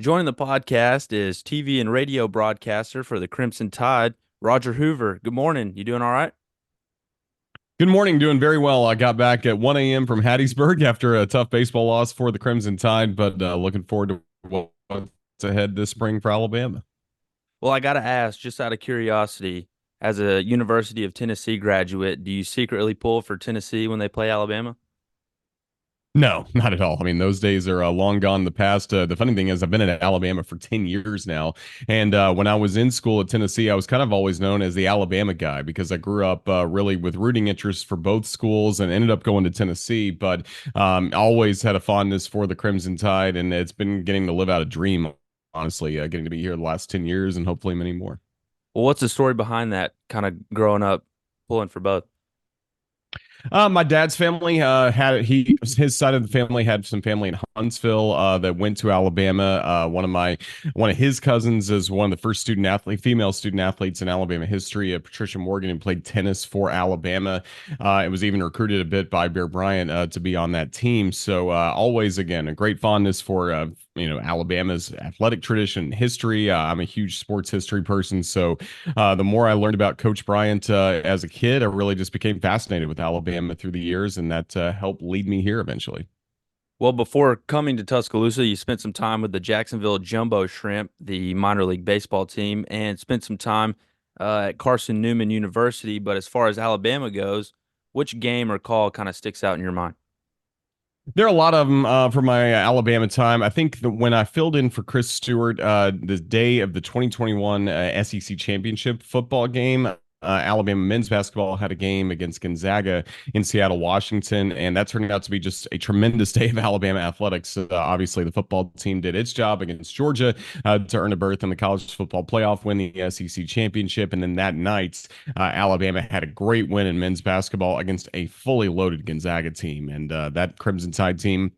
Joining the podcast is TV and radio broadcaster for the Crimson Tide, Roger Hoover. Good morning. You doing all right? Good morning. Doing very well. I got back at 1 a.m. from Hattiesburg after a tough baseball loss for the Crimson Tide, but looking forward to what's ahead this spring for Alabama. Well, I got to ask, just out of curiosity, as a University of Tennessee graduate, do you secretly pull for Tennessee when they play Alabama? No, not at all. I mean, those days are long gone in the past. The funny thing is, I've been at Alabama for 10 years now. And when I was in school at Tennessee, I was kind of always known as the Alabama guy because I grew up really with rooting interests for both schools and ended up going to Tennessee. But always had a fondness for the Crimson Tide. And it's been getting to live out a dream, honestly, getting to be here the last 10 years and hopefully many more. Well, what's the story behind that, kind of growing up pulling for both? My dad's family his side of the family had some family in Huntsville that went to Alabama. One of his cousins is one of the first female student athletes in Alabama history. Patricia Morgan, and played tennis for Alabama. It was even recruited a bit by Bear Bryant to be on that team. So always again a great fondness for Alabama's athletic tradition and history. I'm a huge sports history person, so the more I learned about Coach Bryant as a kid, I really just became fascinated with Alabama through the years, and that helped lead me here eventually. Well, before coming to Tuscaloosa, you spent some time with the Jacksonville Jumbo Shrimp, the minor league baseball team, and spent some time at Carson Newman University. But as far as Alabama goes, which game or call kind of sticks out in your mind? There are a lot of them from my Alabama time. I think that when I filled in for Chris Stewart, the day of the 2021 SEC championship football game, Alabama men's basketball had a game against Gonzaga in Seattle, Washington, and that turned out to be just a tremendous day of Alabama athletics. Obviously, the football team did its job against Georgia to earn a berth in the college football playoff, win the SEC championship, and then that night, Alabama had a great win in men's basketball against a fully loaded Gonzaga team, and that Crimson Tide team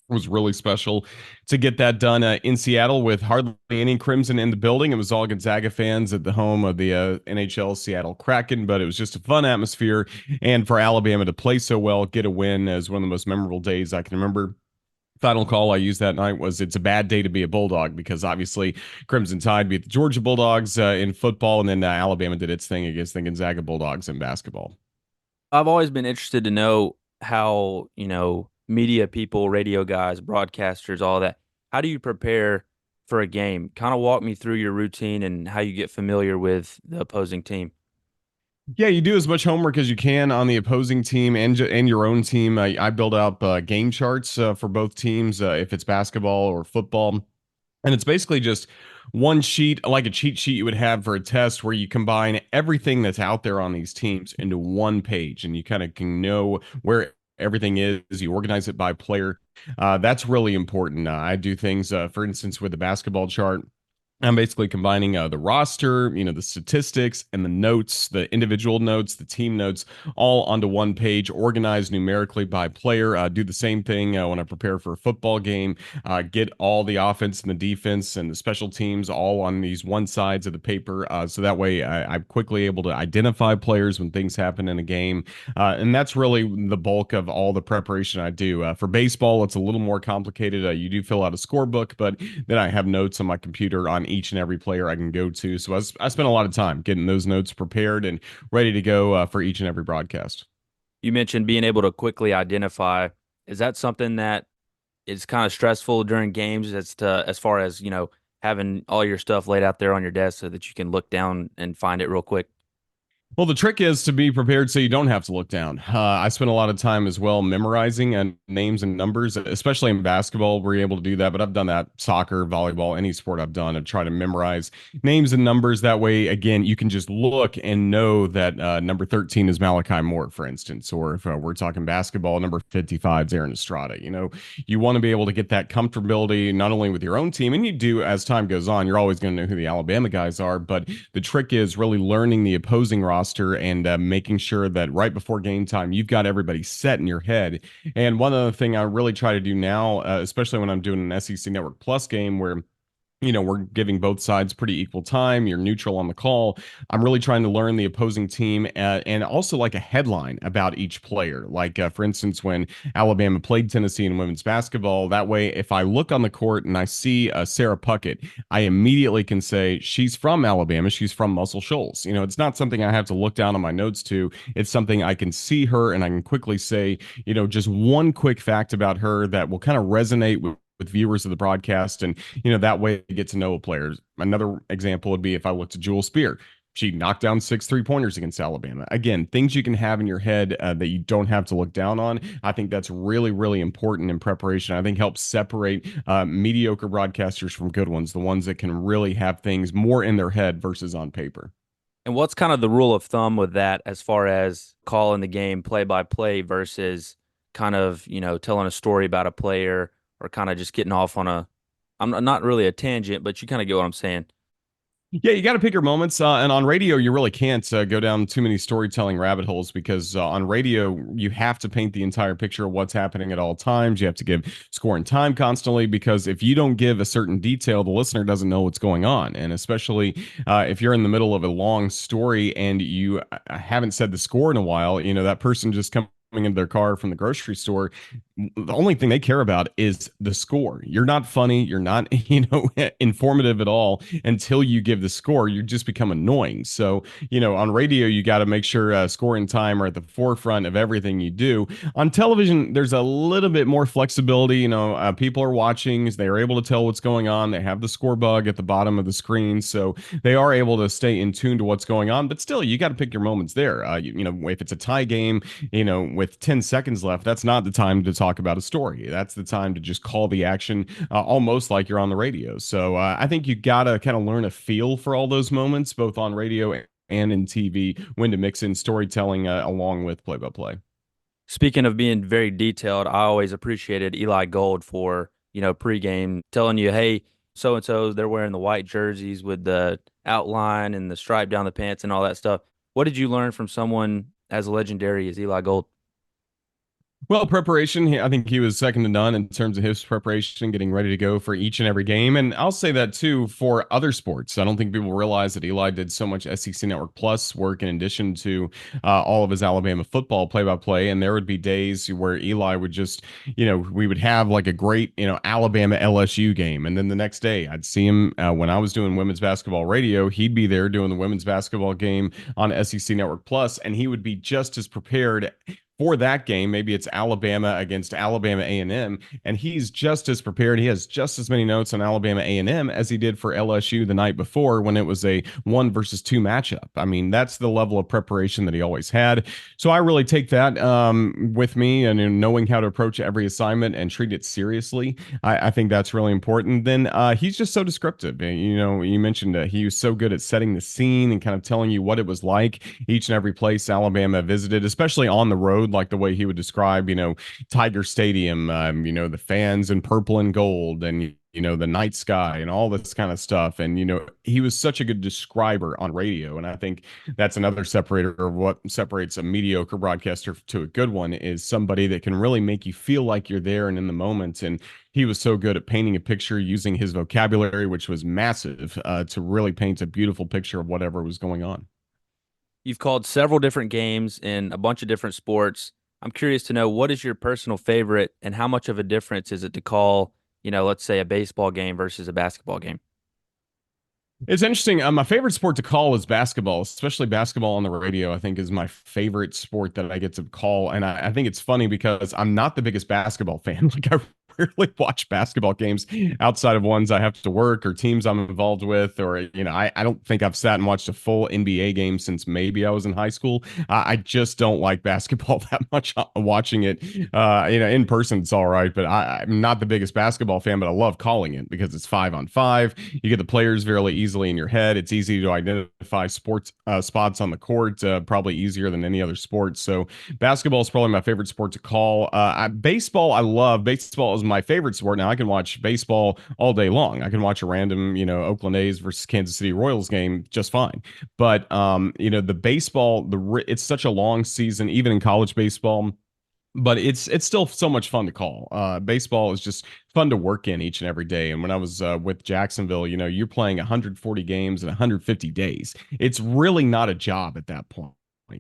was really special to get that done in Seattle with hardly any Crimson in the building. It was all Gonzaga fans at the home of the NHL Seattle Kraken, but it was just a fun atmosphere. And for Alabama to play so well, get a win as one of the most memorable days I can remember. Final call I used that night was it's a bad day to be a Bulldog because obviously Crimson Tide beat the Georgia Bulldogs in football, and then Alabama did its thing against the Gonzaga Bulldogs in basketball. I've always been interested to know how, media people, radio guys, broadcasters, all that, how do you prepare for a game? Kind of walk me through your routine and how you get familiar with the opposing team. Yeah, you do as much homework as you can on the opposing team and your own team. I build out game charts for both teams, if it's basketball or football. And it's basically just one sheet, like a cheat sheet you would have for a test, where you combine everything that's out there on these teams into one page, and you kind of can know where everything is. You organize it by player. That's really important. I do things, for instance, with the basketball chart. I'm basically combining the roster, the statistics and the notes, the individual notes, the team notes, all onto one page, organized numerically by player. Do the same thing when I prepare for a football game. Get all the offense and the defense and the special teams all on these one sides of the paper. So that way I'm quickly able to identify players when things happen in a game. And that's really the bulk of all the preparation I do. For baseball, it's a little more complicated. You do fill out a scorebook, but then I have notes on my computer on each and every player I can go to. So I spent a lot of time getting those notes prepared and ready to go for each and every broadcast. You mentioned being able to quickly identify. Is that something that is kind of stressful during games as far as, having all your stuff laid out there on your desk so that you can look down and find it real quick? Well, the trick is to be prepared so you don't have to look down. I spent a lot of time as well memorizing names and numbers, especially in basketball. We're able to do that, but I've done that soccer, volleyball, any sport I've done. I try to memorize names and numbers. That way, again, you can just look and know that number 13 is Malachi Moore, for instance, or if we're talking basketball, number 55 is Aaron Estrada. You want to be able to get that comfortability not only with your own team, and you do as time goes on. You're always going to know who the Alabama guys are, but the trick is really learning the opposing roster and making sure that right before game time, you've got everybody set in your head. And one other thing I really try to do now, especially when I'm doing an SEC Network Plus game where we're giving both sides pretty equal time. You're neutral on the call. I'm really trying to learn the opposing team, and also like a headline about each player. Like, for instance, when Alabama played Tennessee in women's basketball, that way, if I look on the court and I see Sarah Puckett, I immediately can say she's from Alabama. She's from Muscle Shoals. It's not something I have to look down on my notes to. It's something I can see her and I can quickly say, just one quick fact about her that will kind of resonate with viewers of the broadcast, and that way you get to know a player. Another example would be if I looked at Jewel Spear. She knocked down 6 3-pointers against Alabama. Again, things you can have in your head that you don't have to look down on. I think that's really, really important in preparation. I think helps separate mediocre broadcasters from good ones, the ones that can really have things more in their head versus on paper. And what's kind of the rule of thumb with that as far as calling the game play by play versus kind of, telling a story about a player or kind of just getting off on I'm not really a tangent, but you kind of get what I'm saying. Yeah, you got to pick your moments. And on radio, you really can't go down too many storytelling rabbit holes because on radio, you have to paint the entire picture of what's happening at all times. You have to give score and time constantly because if you don't give a certain detail, the listener doesn't know what's going on. And especially if you're in the middle of a long story and you haven't said the score in a while, that person just comes into their car from the grocery store, the only thing they care about is the score. You're not funny, you're not informative at all until you give the score. You just become annoying. So on radio you got to make sure score and time are at the forefront of everything you do. On television there's a little bit more flexibility. People are watching, they are able to tell what's going on. They have the score bug at the bottom of the screen, so they are able to stay in tune to what's going on. But still, you got to pick your moments there. If it's a tie game, with 10 seconds left, that's not the time to talk about a story. That's the time to just call the action, almost like you're on the radio. So I think you got to kind of learn a feel for all those moments, both on radio and in TV, when to mix in storytelling along with play by play. Speaking of being very detailed, I always appreciated Eli Gold for, pregame telling you, hey, so and so, they're wearing the white jerseys with the outline and the stripe down the pants and all that stuff. What did you learn from someone as legendary as Eli Gold? Well, preparation, I think he was second to none in terms of his preparation, getting ready to go for each and every game. And I'll say that too for other sports. I don't think people realize that Eli did so much SEC Network Plus work in addition to all of his Alabama football play by play. And there would be days where Eli would just, we would have like a great, Alabama LSU game. And then the next day I'd see him when I was doing women's basketball radio, he'd be there doing the women's basketball game on SEC Network Plus, and he would be just as prepared for that game. Maybe it's Alabama against Alabama A&M, and he's just as prepared. He has just as many notes on Alabama A&M as he did for LSU the night before when it was a 1 versus 2 matchup. I mean, that's the level of preparation that he always had. So I really take that with me, and in knowing how to approach every assignment and treat it seriously. I think that's really important. Then he's just so descriptive. You mentioned he was so good at setting the scene and kind of telling you what it was like each and every place Alabama visited, especially on the road, like the way he would describe, Tiger Stadium, the fans in purple and gold, and the night sky and all this kind of stuff. And he was such a good describer on radio, and I think that's another separator of what separates a mediocre broadcaster to a good one, is somebody that can really make you feel like you're there and in the moment. And he was so good at painting a picture using his vocabulary, which was massive, to really paint a beautiful picture of whatever was going on. You've called several different games in a bunch of different sports. I'm curious to know, what is your personal favorite and how much of a difference is it to call, let's say a baseball game versus a basketball game? It's interesting. My favorite sport to call is basketball, especially basketball on the radio. I think is my favorite sport that I get to call, and I think it's funny because I'm not the biggest basketball fan. Like I rarely watch basketball games outside of ones I have to work or teams I'm involved with, or I don't think I've sat and watched a full NBA game since maybe I was in high school. I just don't like basketball that much. Watching it, in person, it's all right, but I'm not the biggest basketball fan. But I love calling it because it's 5-on-5. You get the players fairly easily in your head. It's easy to identify sports spots on the court, probably easier than any other sport. So basketball is probably my favorite sport to call. Baseball, I love. Baseball is my favorite sport. Now I can watch baseball all day long. I can watch a random, Oakland A's versus Kansas City Royals game just fine. But the baseball, it's such a long season, even in college baseball. but it's still so much fun to call. Baseball is just fun to work in each and every day. And when I was with Jacksonville, you're playing 140 games in 150 days. It's really not a job at that point.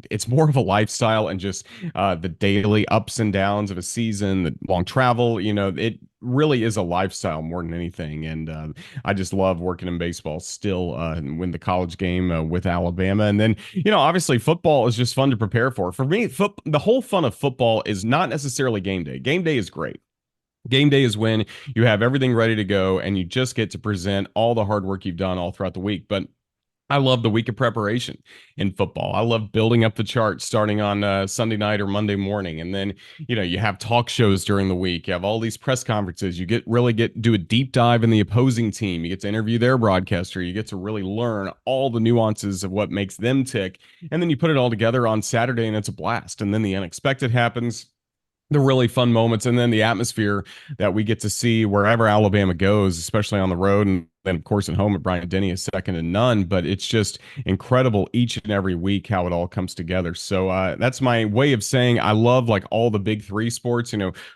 It's more of a lifestyle and just the daily ups and downs of a season, the long travel. It really is a lifestyle more than anything. And I just love working in baseball still, and win the college game with Alabama. And then, obviously football is just fun to prepare for. For me, the whole fun of football is not necessarily game day. Game day is great. Game day is when you have everything ready to go and you just get to present all the hard work you've done all throughout the week. But I love the week of preparation in football. I love building up the chart starting on Sunday night or Monday morning, and then you have talk shows during the week. You have all these press conferences. You get do a deep dive in the opposing team. You get to interview their broadcaster. You get to really learn all the nuances of what makes them tick, and then you put it all together on Saturday, and it's a blast. And then the unexpected happens, the really fun moments, and then the atmosphere that we get to see wherever Alabama goes, especially on the road, and then of course at home at Bryant Denny is second to none. But it's just incredible each and every week how it all comes together. So that's my way of saying I love like all the big three sports,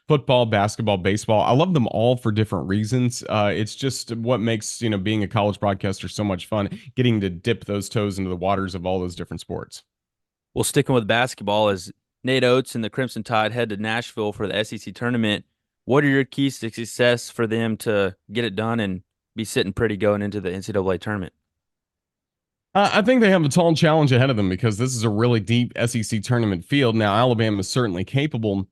football, basketball, baseball. I love them all for different reasons. It's just what makes being a college broadcaster so much fun, getting to dip those toes into the waters of all those different sports. Well, sticking with basketball, as Nate Oates and the Crimson Tide head to Nashville for the SEC tournament, what are your keys to success for them to get it done and be sitting pretty going into the NCAA tournament? I think they have a tall challenge ahead of them because this is a really deep SEC tournament field. Now, Alabama is certainly capable.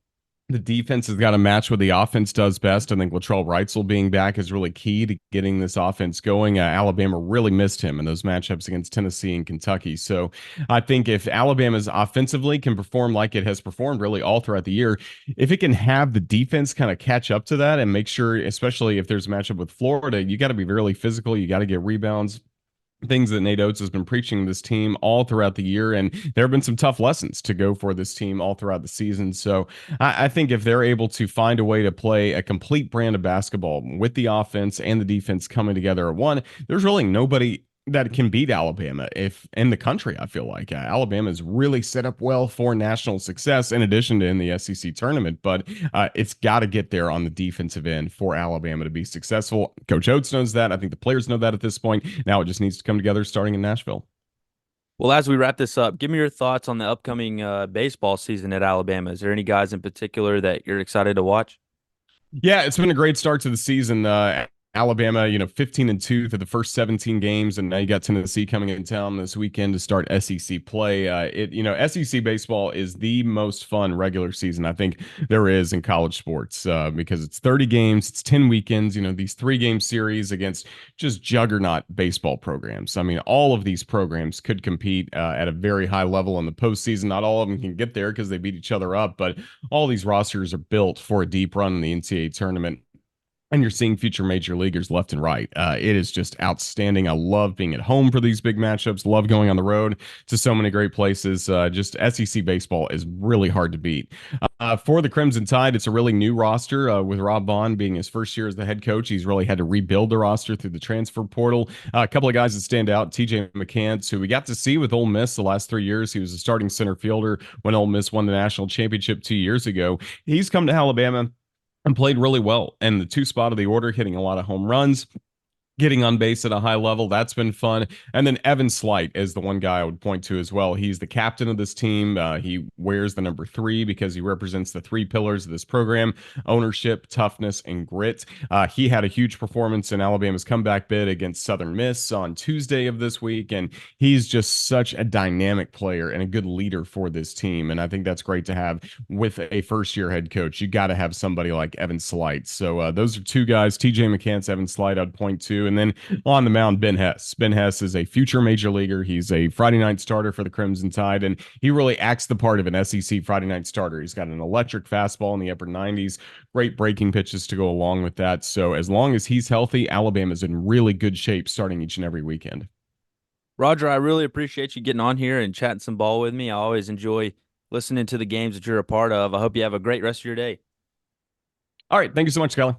The defense has got to match what the offense does best. I think Latrell Wrightsell being back is really key to getting this offense going. Alabama really missed him in those matchups against Tennessee and Kentucky. So I think if Alabama's offensively can perform like it has performed really all throughout the year, if it can have the defense kind of catch up to that and make sure, especially if there's a matchup with Florida, you got to be really physical. You got to get rebounds, things that Nate Oates has been preaching this team all throughout the year. And there have been some tough lessons to go for this team all throughout the season. So I think if they're able to find a way to play a complete brand of basketball with the offense and the defense coming together at one, there's really nobody that can beat Alabama if in the country. I feel like Alabama is really set up well for national success in addition to in the SEC tournament, but it's got to get there on the defensive end for Alabama to be successful. Coach Oates knows that. I think the players know that at this point. Now it just needs to come together starting in Nashville. Well, as we wrap this up, give me your thoughts on the upcoming baseball season at Alabama. Is there any guys in particular that you're excited to watch? Yeah, it's been a great start to the season. Alabama, 15-2 through the first 17 games, and now you got Tennessee coming in town this weekend to start SEC play. SEC baseball is the most fun regular season I think there is in college sports because it's 30 games, it's 10 weekends. These 3-game series against just juggernaut baseball programs. I mean, all of these programs could compete at a very high level in the postseason. Not all of them can get there because they beat each other up, but all these rosters are built for a deep run in the NCAA tournament, and you're seeing future major leaguers left and right. It is just outstanding. I love being at home for these big matchups. Love going on the road to so many great places. Just SEC baseball is really hard to beat. For the Crimson Tide, it's a really new roster with Rob Vaughn being his first year as the head coach. He's really had to rebuild the roster through the transfer portal. A couple of guys that stand out: TJ McCants, who we got to see with Ole Miss the last 3 years. He was a starting center fielder when Ole Miss won the national championship 2 years ago. He's come to Alabama and played really well in the two spot of the order, hitting a lot of home runs, getting on base at a high level. That's been fun. And then Evan Slight is the one guy I would point to as well. He's the captain of this team. He wears the number 3 because he represents the 3 pillars of this program: ownership, toughness, and grit. He had a huge performance in Alabama's comeback bid against Southern Miss on Tuesday of this week. And he's just such a dynamic player and a good leader for this team. And I think that's great to have with a first-year head coach. You got to have somebody like Evan Slight. So those are 2 guys, TJ McCants, Evan Slight, I'd point to. And then on the mound, Ben Hess. Ben Hess is a future major leaguer. He's a Friday night starter for the Crimson Tide, and he really acts the part of an SEC Friday night starter. He's got an electric fastball in the upper 90s, great breaking pitches to go along with that. So as long as he's healthy, Alabama's in really good shape starting each and every weekend. Roger, I really appreciate you getting on here and chatting some ball with me. I always enjoy listening to the games that you're a part of. I hope you have a great rest of your day. All right. Thank you so much, Skylar.